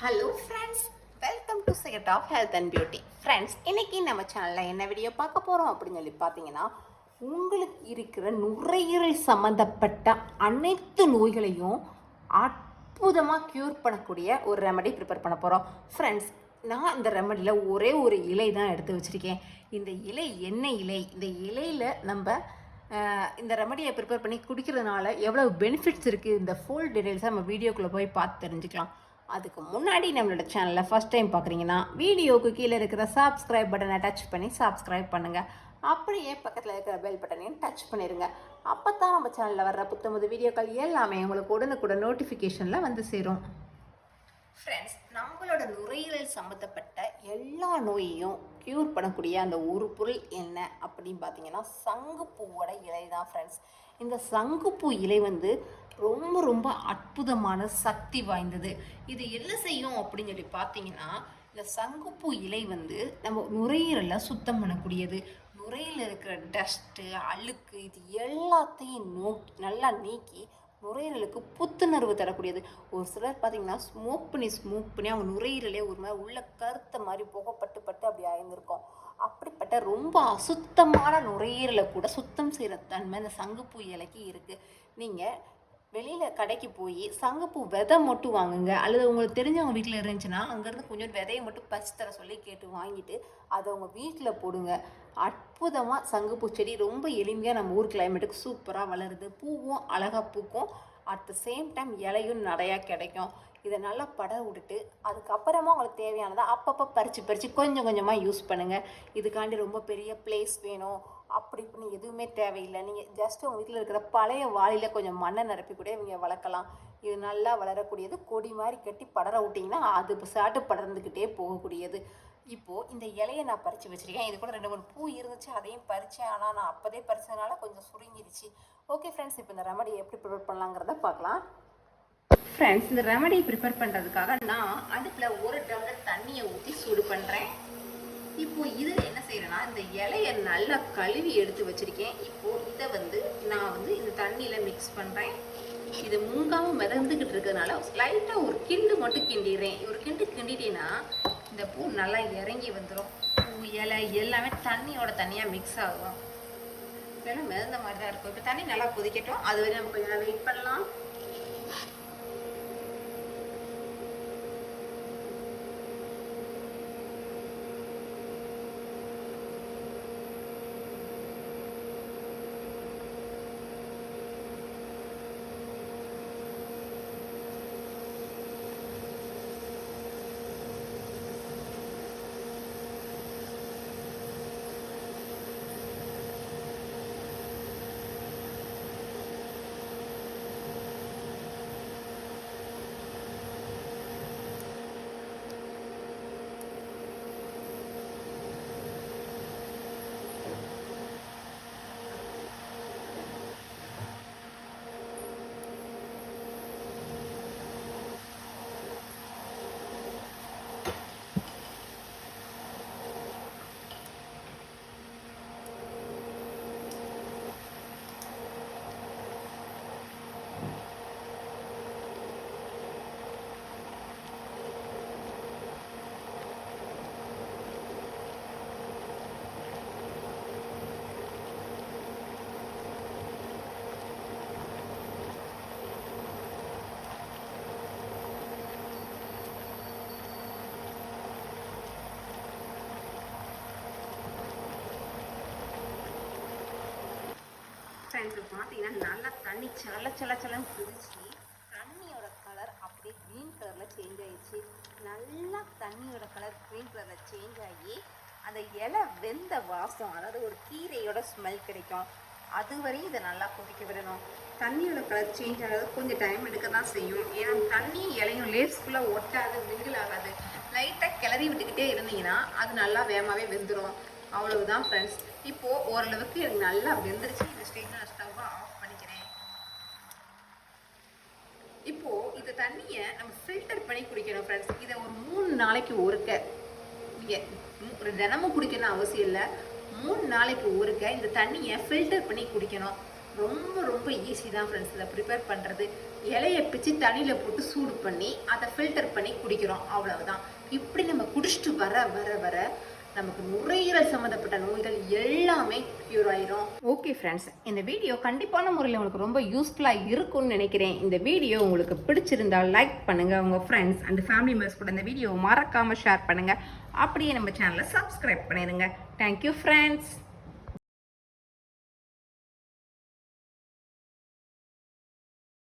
Hello friends, welcome to second of health and beauty. Friends, இன்றைக்கி நம்ம சேனலில் என்ன வீடியோ பார்க்க போகிறோம் அப்படின்னு சொல்லி பார்த்தீங்கன்னா, உங்களுக்கு இருக்கிற நுரையீரல் சம்மந்தப்பட்ட அனைத்து நோய்களையும் அற்புதமாக க்யூர் பண்ணக்கூடிய ஒரு ரெமடி ப்ரிப்பேர் பண்ண போகிறோம். ஃப்ரெண்ட்ஸ், நான் இந்த ரெமடியில் ஒரே ஒரு இலை தான் எடுத்து வச்சுருக்கேன். இந்த இலை என்ன இலை? இந்த இலையில் நம்ம இந்த ரெமடியை ப்ரிப்பேர் பண்ணி குடிக்கிறதுனால எவ்வளோ பெனிஃபிட்ஸ் இருக்குது, இந்த ஃபுல் டீட்டெயில்ஸை நம்ம வீடியோக்குள்ளே போய் பார்த்து தெரிஞ்சுக்கலாம். அதுக்கு முன்னாடி நம்மளோட சேனலில் ஃபஸ்ட் டைம் பார்க்குறீங்கன்னா வீடியோவுக்கு கீழே இருக்கிற சப்ஸ்கிரைப் பட்டனை டச் பண்ணி சப்ஸ்கிரைப் பண்ணுங்கள். அப்படியே பக்கத்தில் இருக்கிற பெல் பட்டனையும் டச் பண்ணிடுங்க. அப்போ தான் நம்ம சேனலில் வர்ற புத்தமுது வீடியோக்கள் எல்லாமே உங்களுக்கு உடனுக்குடன் நோட்டிஃபிகேஷனில் வந்து சேரும். ஃப்ரெண்ட்ஸ், நம்மளோட நுரையீரல் சம்மந்தப்பட்ட எல்லா நோயையும் க்யூர் பண்ணக்கூடிய அந்த ஒரு பொருள் என்ன அப்படின்னு பார்த்தீங்கன்னா சங்குப்பூவோட இலை தான் ஃப்ரெண்ட்ஸ். இந்த சங்குப்பூ இலை வந்து ரொம்ப ரொம்ப அற்புதமான சக்தி வாய்ந்தது. இது என்ன செய்யும் அப்படின்னு சொல்லி பார்த்தீங்கன்னா, இந்த சங்குப்பூ இலை வந்து நம்ம நுரையீரலை சுத்தம் பண்ணக்கூடியது. நுரையில் இருக்கிற டஸ்ட்டு, அழுக்கு இது எல்லாத்தையும் நல்லா நீக்கி நுரையீரலுக்கு புத்துணர்வு தரக்கூடியது. ஒரு சிலர் பார்த்திங்கன்னா ஸ்மோக் பண்ணி அவங்க நுரையீரலே ஒரு மாதிரி உள்ள கருத்த மாதிரி புகைப்பட்டு அப்படி ஆயிருந்திருக்கும். அப்படிப்பட்ட ரொம்ப அசுத்தமான நுரையீரலை கூட சுத்தம் செய்கிற தன்மை இந்த சங்குப்பூ இலைக்கு இருக்குது. நீங்கள் வெளியில் கடைக்கு போய் சங்குப்பூ விதை மட்டும் வாங்குங்க, அல்லது உங்களுக்கு தெரிஞ்சவங்க வீட்டில் இருந்துச்சுன்னா அங்கேருந்து கொஞ்சம் விதையை மட்டும் பறிச்சு தர சொல்லி கேட்டு வாங்கிட்டு அதை உங்கள் வீட்டில் போடுங்க. அற்புதமாக சங்குப்பூ செடி ரொம்ப எளிமையாக நம்ம ஊர் கிளைமேட்டுக்கு சூப்பராக வளருது. பூவும் அழகாக பூக்கும், அட் த சேம் டைம் இலையும் நிறையா கிடைக்கும். இதை நல்லா பட விட்டுட்டு அதுக்கப்புறமா உங்களுக்கு தேவையானதை அப்பப்போ பறித்து கொஞ்சம் கொஞ்சமாக யூஸ் பண்ணுங்கள். இதுக்காண்டி ரொம்ப பெரிய பிளேஸ் வேணும் அப்படி இப்படின்னு எதுவுமே தேவையில்லை. நீங்கள் ஜஸ்ட் உங்கள் வீட்டில் இருக்கிற பழைய வாளியில் கொஞ்சம் மண்ணை நிரப்பி கூட இவங்க வளர்க்கலாம். இது நல்லா வளரக்கூடியது. கொடி மாதிரி கட்டி படர விட்டிங்கன்னா அது சாட்டு படர்ந்துக்கிட்டே போகக்கூடியது. இப்போது இந்த இலையை நான் பறித்து வச்சுருக்கேன். இது கூட 2-3 பூ இருந்துச்சு, அதையும் பறித்தேன். ஆனால் நான் அப்போதே பறித்ததுனால கொஞ்சம் சுருங்கிருச்சு. ஓகே ஃப்ரெண்ட்ஸ், இப்போ இந்த ரெமடியை எப்படி ப்ரிப்பேர் பண்ணலாங்கிறத பார்க்கலாம். ஃப்ரெண்ட்ஸ், இந்த ரெமடி ப்ரிப்பேர் பண்ணுறதுக்காக நான் அடுப்பில் 1 டம்ளர் தண்ணியை ஊற்றி சூடு பண்ணுறேன். இப்போது இதில் என்ன செய்கிறேன்னா, இந்த இலையை நல்லா கழுவி எடுத்து வச்சுருக்கேன். இப்போது இதை வந்து நான் இந்த தண்ணியில் மிக்ஸ் பண்ணுறேன். இது மூங்காமல் மிதந்துக்கிட்டு இருக்கிறதுனால லைட்டாக ஒரு கிண்டு மட்டும் கிண்டிடுறேன். ஒரு கிண்டு கிண்டிட்டேன்னா இந்த பூ நல்லா இறங்கி வந்துடும். பூ இலை எல்லாமே தண்ணியோட தண்ணியாக மிக்ஸ் ஆகும். இதெல்லாம் மிதந்த மாதிரி தான் இருக்கும். இப்போ தண்ணி நல்லா கொதிக்கட்டும், அது வரை நம்ம கொஞ்சம் வெயிட் பண்ணலாம். ஃப்ரெண்ட்ஸ், பார்த்தீங்கன்னா நல்லா தண்ணி சலன்னு குதிச்சு தண்ணியோட கலர் அப்படியே க்ரீன் கலரில் சேஞ்ச் ஆகிடுச்சு. நல்லா தண்ணியோட கலர் க்ரீன் கலரில் சேஞ்ச் ஆகி அந்த இலை வெந்த வாசம், அதாவது ஒரு கீரையோட ஸ்மெல் கிடைக்கும். அது வரையும் இதை நல்லா கொதிக்க விடணும். தண்ணியோட கலர் சேஞ்ச் ஆகாது, கொஞ்சம் டைம் எடுக்க தான் செய்யும். ஏன்னா தண்ணியும் இலையும் லேஸ்ஃபுல்லாக ஒட்டாது, மிங்கிள் ஆகாது. லைட்டாக கிளறி விட்டுக்கிட்டே இருந்தீங்கன்னா அது நல்லா வேகமாகவே வெந்துடும். அவ்வளவுதான் ஃப்ரெண்ட்ஸ். இப்போது ஓரளவுக்கு எனக்கு நல்லா வெந்துருச்சு. இந்த ஸ்டேஜில் நான் ஸ்டவ்வை ஆஃப் பண்ணிக்கிறேன். இப்போது இந்த தண்ணியை நம்ம ஃபில்டர் பண்ணி குடிக்கணும் ஃப்ரெண்ட்ஸ். இதை ஒரு 3 நாளைக்கு ஒருக்க, நீங்கள் தினமும் குடிக்கணும் அவசியம் இல்லை, 3 நாளைக்கு ஒருக்க இந்த தண்ணியை ஃபில்டர் பண்ணி குடிக்கணும். ரொம்ப ரொம்ப ஈஸி தான் ஃப்ரெண்ட்ஸ் இதை ப்ரிப்பேர் பண்ணுறது. இலையை பிச்சு தண்ணியில் போட்டு சூடு பண்ணி அதை ஃபில்டர் பண்ணி குடிக்கிறோம், அவ்வளவுதான். இப்படி நம்ம குடிச்சிட்டு வர வர வர நமக்கு நுரையீரல் சம்மந்தப்பட்ட நோய்கள் எல்லாமே க்யூர் ஆயிரும். ஓகே ஃப்ரெண்ட்ஸ், இந்த வீடியோ கண்டிப்பான முறையில் உங்களுக்கு ரொம்ப யூஸ்ஃபுல்லாக இருக்கும்னு நினைக்கிறேன். இந்த வீடியோ உங்களுக்கு பிடிச்சிருந்தால் லைக் பண்ணுங்கள், உங்கள் ஃப்ரெண்ட்ஸ் அண்ட் ஃபேமிலி மெம்பர்ஸ் கூட இந்த வீடியோவை மறக்காமல் ஷேர் பண்ணுங்கள். அப்படியே நம்ம சேனலை சப்ஸ்கிரைப் பண்ணிடுங்க. Thank you friends.